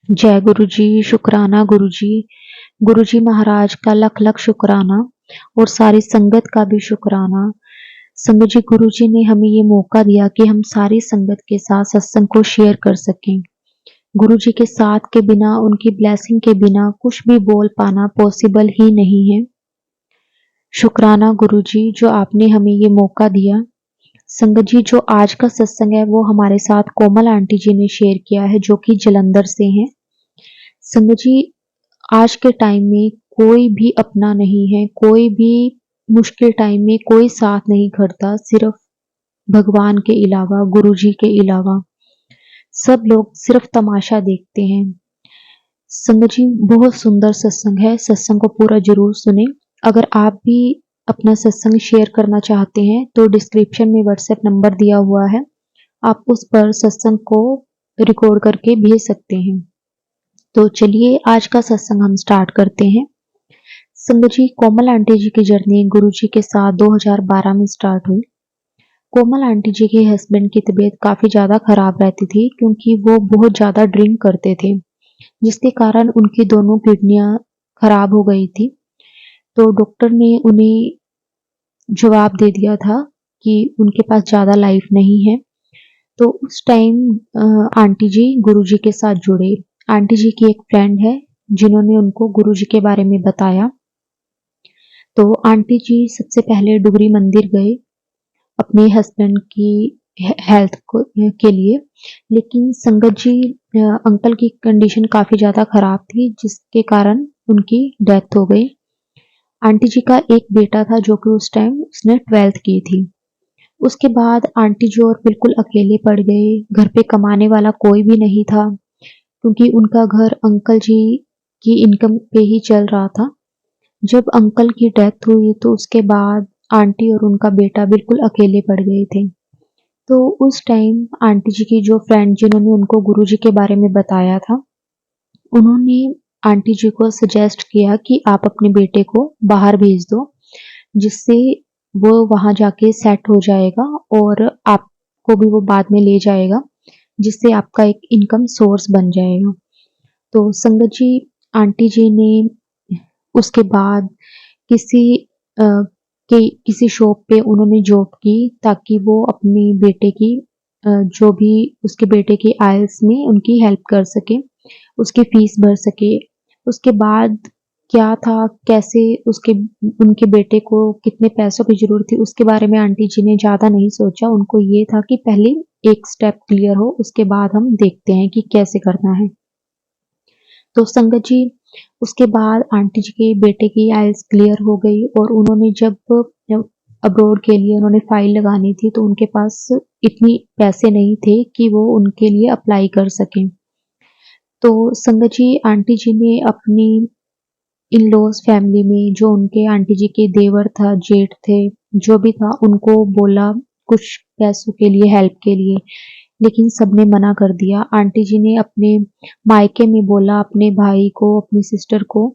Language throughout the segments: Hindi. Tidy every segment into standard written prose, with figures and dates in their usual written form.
जय गुरु जी, शुक्राना गुरु जी। गुरु जी महाराज का लख लख शुक्राना और सारी संगत का भी शुक्राना। संगत जी, गुरु जी ने हमें ये मौका दिया कि हम सारी संगत के साथ सत्संग को शेयर कर सकें। गुरु जी के साथ के बिना, उनकी ब्लेसिंग के बिना कुछ भी बोल पाना पॉसिबल ही नहीं है। शुक्राना गुरु जी, जो आपने हमें ये मौका दिया। संगत जी, जो आज का सत्संग है वो हमारे साथ कोमल आंटी जी ने शेयर किया है, जो कि जलंधर से हैं। संगत जी, आज के टाइम में कोई भी अपना नहीं है, कोई भी मुश्किल टाइम में कोई साथ नहीं खड़ता, सिर्फ भगवान के अलावा, गुरु जी के अलावा सब लोग सिर्फ तमाशा देखते हैं। संगत जी, बहुत सुंदर सत्संग है, सत्संग को पूरा जरूर सुने। अगर आप भी अपना सत्संग शेयर करना चाहते हैं तो डिस्क्रिप्शन में व्हाट्सएप नंबर दिया हुआ है, आप उस पर सत्संग को रिकॉर्ड करके भेज सकते हैं। तो चलिए आज का सत्संग हम स्टार्ट करते हैं। संगत जी, कोमल आंटी जी की जर्नी गुरु जी के साथ 2012 में स्टार्ट हुई। कोमल आंटी जी के हस्बैंड की तबीयत काफी ज्यादा खराब रहती थी, क्योंकि वो बहुत ज्यादा ड्रिंक करते थे, जिसके कारण उनकी दोनों किडनियां खराब हो गई थी। तो डॉक्टर ने उन्हें जवाब दे दिया था कि उनके पास ज्यादा लाइफ नहीं है। तो उस टाइम आंटी जी गुरु जी के साथ जुड़े। आंटी जी की एक फ्रेंड है जिन्होंने उनको गुरु जी के बारे में बताया। तो आंटी जी सबसे पहले डुगरी मंदिर गए अपने हस्बैंड की के लिए। लेकिन संगत जी, अंकल की कंडीशन काफी ज्यादा खराब थी, जिसके कारण उनकी डेथ हो गई। आंटी जी का एक बेटा था जो कि उस टाइम उसने 12th की थी। उसके बाद आंटी जी और बिल्कुल अकेले पड़ गए। घर पे कमाने वाला कोई भी नहीं था, क्योंकि उनका घर अंकल जी की इनकम पे ही चल रहा था। जब अंकल की डेथ हुई तो उसके बाद आंटी और उनका बेटा बिल्कुल अकेले पड़ गए थे। तो उस टाइम आंटी जी की जो फ्रेंड जिन्होंने उनको गुरु जी के बारे में बताया था, उन्होंने आंटी जी को सजेस्ट किया कि आप अपने बेटे को बाहर भेज दो, जिससे वो वहां जाके सेट हो जाएगा और आपको भी वो बाद में ले जाएगा, जिससे आपका एक इनकम सोर्स बन जाएगा। तो संगत जी, आंटी जी ने उसके बाद किसी अ, किसी शॉप पे उन्होंने जॉब की, ताकि वो अपने बेटे की जो भी उसके बेटे की आइल्स में उनकी हेल्प कर सके, उसकी फीस भर सके। उसके बाद क्या था, कैसे उसके उनके बेटे को कितने पैसों की जरूरत थी, उसके बारे में आंटी जी ने ज्यादा नहीं सोचा। उनको ये था कि पहले एक स्टेप क्लियर हो, उसके बाद हम देखते हैं कि कैसे करना है। तो संगत जी, उसके बाद आंटी जी के बेटे की आइल्स क्लियर हो गई और उन्होंने जब अब्रॉड के लिए उन्होंने फाइल लगानी थी, तो उनके पास इतनी पैसे नहीं थे कि वो उनके लिए अप्लाई कर सकें। तो संगत जी, आंटी जी ने अपनी इन लॉज फैमिली में जो उनके आंटी जी के देवर था, जेठ थे, जो भी था, उनको बोला कुछ पैसों के लिए, हेल्प के लिए, लेकिन सबने मना कर दिया। आंटी जी ने अपने मायके में बोला, अपने भाई को, अपनी सिस्टर को,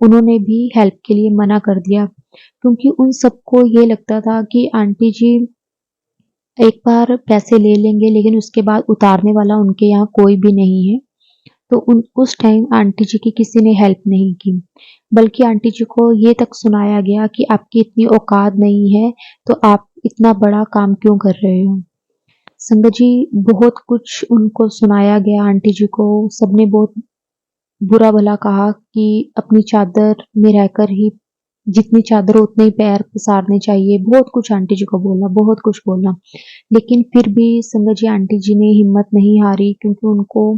उन्होंने भी हेल्प के लिए मना कर दिया, क्योंकि उन सबको ये लगता था कि आंटी जी एक बार पैसे ले लेंगे, लेकिन उसके बाद उतारने वाला उनके यहाँ कोई भी नहीं है। तो उस टाइम आंटी जी की किसी ने हेल्प नहीं की, बल्कि आंटी जी को ये तक सुनाया गया कि आपकी इतनी औकात नहीं है, तो आप इतना बड़ा काम क्यों कर रहे हो। संगत जी, बहुत कुछ उनको सुनाया गया। आंटी जी को सबने बहुत बुरा भला कहा कि अपनी चादर में रहकर ही, जितनी चादर उतने ही पैर पसारने चाहिए। बहुत कुछ आंटी जी को बोला, बहुत कुछ बोला, लेकिन फिर भी संगत जी, आंटी जी ने हिम्मत नहीं हारी, क्योंकि उनको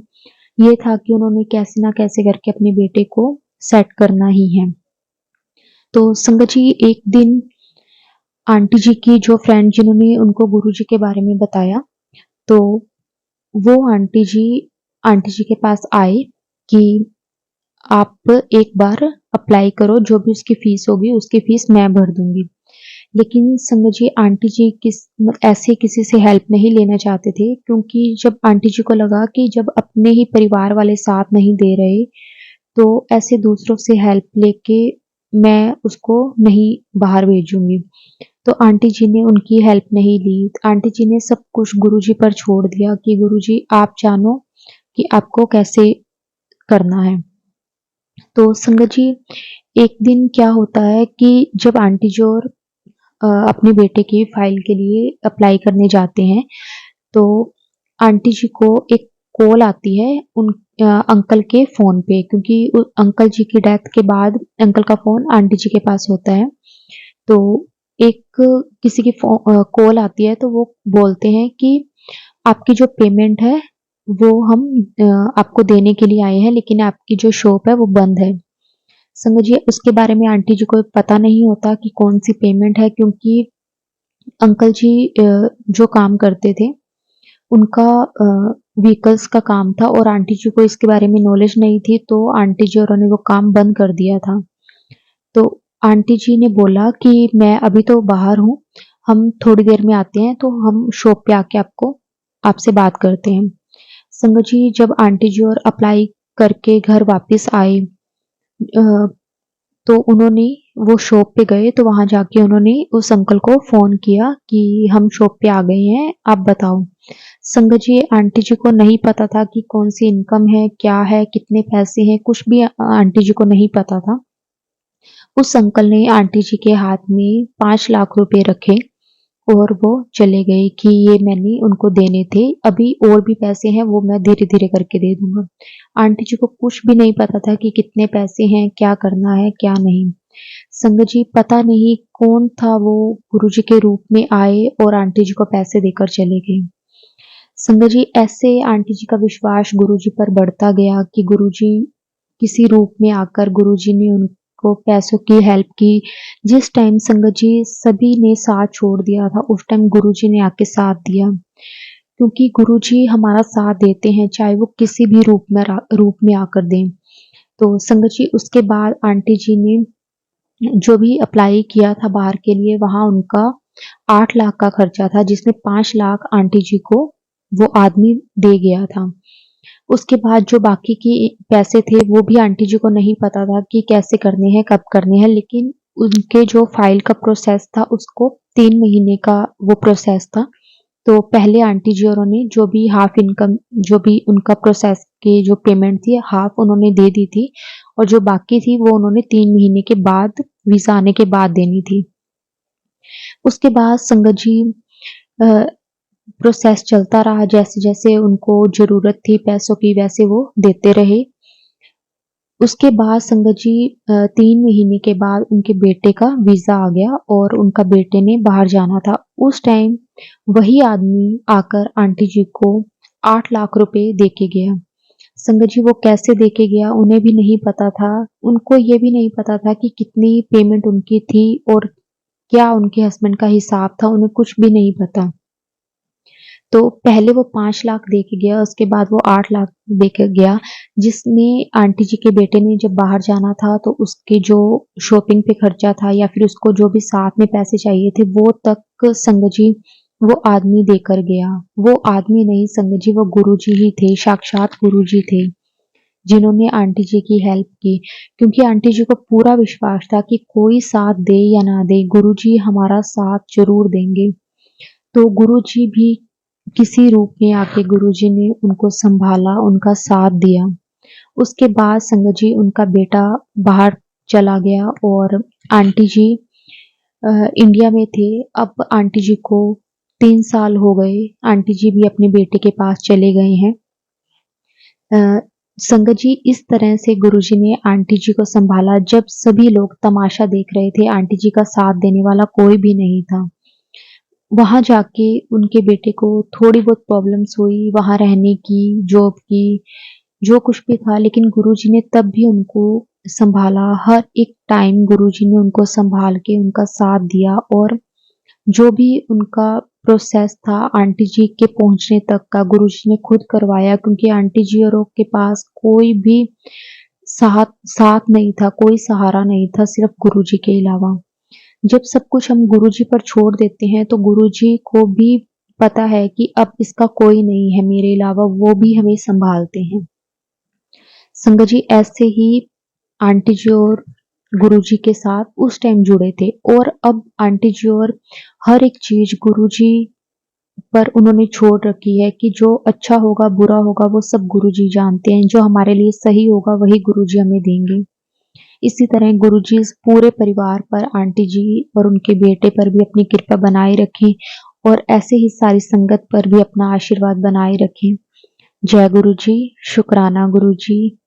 ये था कि उन्होंने कैसे ना कैसे करके अपने बेटे को सेट करना ही है। तो संगत जी, एक दिन आंटी जी की जो फ्रेंड जिन्होंने उनको गुरु जी के बारे में बताया, तो वो आंटी जी के पास आए कि आप एक बार अप्लाई करो, जो भी उसकी फीस होगी उसकी फीस मैं भर दूंगी। लेकिन संगत जी, आंटी जी ऐसे किसी से हेल्प नहीं लेना चाहते थे, क्योंकि जब आंटी जी को लगा कि जब अपने ही परिवार वाले साथ नहीं दे रहे, तो ऐसे दूसरों से हेल्प लेके मैं उसको नहीं बाहर भेजूंगी। तो आंटी जी ने उनकी हेल्प नहीं ली। आंटी जी ने सब कुछ गुरु जी पर छोड़ दिया कि गुरु जी आप जानो कि आपको कैसे करना है। तो संगत जी, एक दिन क्या होता है कि जब आंटी जी और अपने बेटे की फाइल के लिए अप्लाई करने जाते हैं, तो आंटी जी को एक कॉल आती है उन अंकल के फ़ोन पे, क्योंकि अंकल जी की डेथ के बाद अंकल का फ़ोन आंटी जी के पास होता है। तो एक किसी की कॉल आती है, तो वो बोलते हैं कि आपकी जो पेमेंट है वो हम आपको देने के लिए आए हैं, लेकिन आपकी जो शॉप है वो बंद है। समझिए उसके बारे में आंटी जी को पता नहीं होता कि कौन सी पेमेंट है, क्योंकि अंकल जी जो काम करते थे उनका व्हीकल्स का काम था और आंटी जी को इसके बारे में नॉलेज नहीं थी, तो आंटी जी और उन्होंने वो काम बंद कर दिया था। तो आंटी जी ने बोला कि मैं अभी तो बाहर हूँ, हम थोड़ी देर में आते हैं, तो हम शॉप पे आके आपसे बात करते हैं। संगत जी, जब आंटी जी और अप्लाई करके घर वापस आए, तो उन्होंने वो शॉप पे गए, तो वहां जाके उन्होंने उस अंकल को फोन किया कि हम शॉप पे आ गए हैं, आप बताओ। संगत जी, आंटी जी को नहीं पता था कि कौन सी इनकम है, क्या है, कितने पैसे हैं, कुछ भी आंटी जी को नहीं पता था। उस अंकल ने आंटी जी के हाथ में 5 लाख रुपए रखे और वो चले गए कि ये मैंने उनको देने थे, अभी और भी पैसे हैं वो मैं धीरे धीरे करके दे दूंगा। आंटी जी को कुछ भी नहीं पता था कि कितने पैसे हैं, क्या करना है, क्या नहीं। संगत जी, पता नहीं कौन था वो गुरुजी के रूप में आए और आंटी जी को पैसे देकर चले गए। संगत जी, ऐसे आंटी जी का विश्वास गुरुजी पर बढ़ता गया कि गुरुजी किसी रूप में आकर गुरुजी ने उनको पैसों की हेल्प की। जिस टाइम संगत जी सभी ने साथ छोड़ दिया था, उस टाइम गुरुजी ने आके साथ दिया, क्योंकि गुरुजी हमारा साथ देते हैं चाहे वो किसी भी रूप में आकर दें। तो संगत जी, उसके बाद आंटी जी ने जो भी अप्लाई किया था बाहर के लिए, वहां उनका 8 लाख का खर्चा था, जिसमें 5 लाख आंटी जी को वो आदमी दे गया था। उसके बाद जो बाकी के पैसे थे वो भी आंटी जी को नहीं पता था कि कैसे करने हैं, कब करने हैं, लेकिन उनके जो फाइल का प्रोसेस था उसको 3 महीने का वो प्रोसेस था। तो पहले आंटी जी और उन्होंने जो भी हाफ इनकम, जो भी उनका प्रोसेस की जो पेमेंट थी, हाफ उन्होंने दे दी थी और जो बाकी थी वो उन्होंने 3 महीने के बाद, वीजा आने के बाद देनी थी। उसके बाद संगत जी, प्रोसेस चलता रहा, जैसे जैसे उनको जरूरत थी पैसों की वैसे वो देते रहे। उसके बाद संगत जी 3 महीने के बाद उनके बेटे का वीजा आ गया और उनका बेटे ने बाहर जाना था। उस टाइम वही आदमी आकर आंटी जी को 8 लाख रुपए दे के गया। संगत जी, वो कैसे दे के गया उन्हें भी नहीं पता था। उनको ये भी नहीं पता था कि कितनी पेमेंट उनकी थी और क्या उनके हस्बैंड का हिसाब था, उन्हें कुछ भी नहीं पता। तो पहले वो 5 लाख दे के गया, उसके बाद वो 8 लाख दे के गया, जिसमें आंटी जी के बेटे ने जब बाहर जाना था तो उसके जो शॉपिंग पे खर्चा था या फिर उसको जो भी साथ में पैसे चाहिए थे वो तक संगत जी वो आदमी देकर गया। वो आदमी नहीं संगत जी, वो गुरुजी ही थे, साक्षात गुरुजी थे, जिन्होंने आंटी जी की हेल्प की, क्योंकि आंटी जी को पूरा विश्वास था कि कोई साथ दे या ना दे, गुरुजी हमारा साथ जरूर देंगे। तो गुरुजी भी किसी रूप में आके गुरुजी ने उनको संभाला, उनका साथ दिया। उसके बाद संगत जी उनका बेटा बाहर चला गया और आंटी जी इंडिया में थे। अब आंटी जी को 3 साल हो गए, आंटी जी भी अपने बेटे के पास चले गए हैं। संगत जी, इस तरह से गुरुजी ने आंटी जी को संभाला जब सभी लोग तमाशा देख रहे थे, आंटी जी का साथ देने वाला कोई भी नहीं था। वहां जाके उनके बेटे को थोड़ी बहुत प्रॉब्लम्स हुई, वहां रहने की, जॉब की, जो कुछ भी था, लेकिन गुरुजी ने तब भी उनको संभाला। हर एक टाइम गुरुजी ने उनको संभाल के उनका साथ दिया और जो भी उनका प्रोसेस था आंटी जी के पहुंचने तक का गुरुजी ने खुद करवाया, क्योंकि आंटी जी और के पास कोई भी साथ साथ नहीं था, कोई सहारा नहीं था सिर्फ गुरुजी के अलावा। जब सब कुछ हम गुरुजी पर छोड़ देते हैं तो गुरुजी को भी पता है कि अब इसका कोई नहीं है मेरे अलावा, वो भी हमें संभालते हैं। संगत जी, ऐसे ही आंटी जी और गुरुजी के साथ उस टाइम जुड़े थे और अब आंटी जी और हर एक चीज गुरुजी पर उन्होंने छोड़ रखी है कि जो अच्छा होगा बुरा होगा वो सब गुरुजी जानते हैं, जो हमारे लिए सही होगा वही गुरुजी हमें देंगे। इसी तरह गुरुजी इस पूरे परिवार पर, आंटी जी और उनके बेटे पर भी अपनी कृपा बनाए रखें और ऐसे ही सारी संगत पर भी अपना आशीर्वाद बनाए रखें। जय गुरुजी, शुक्राना गुरुजी।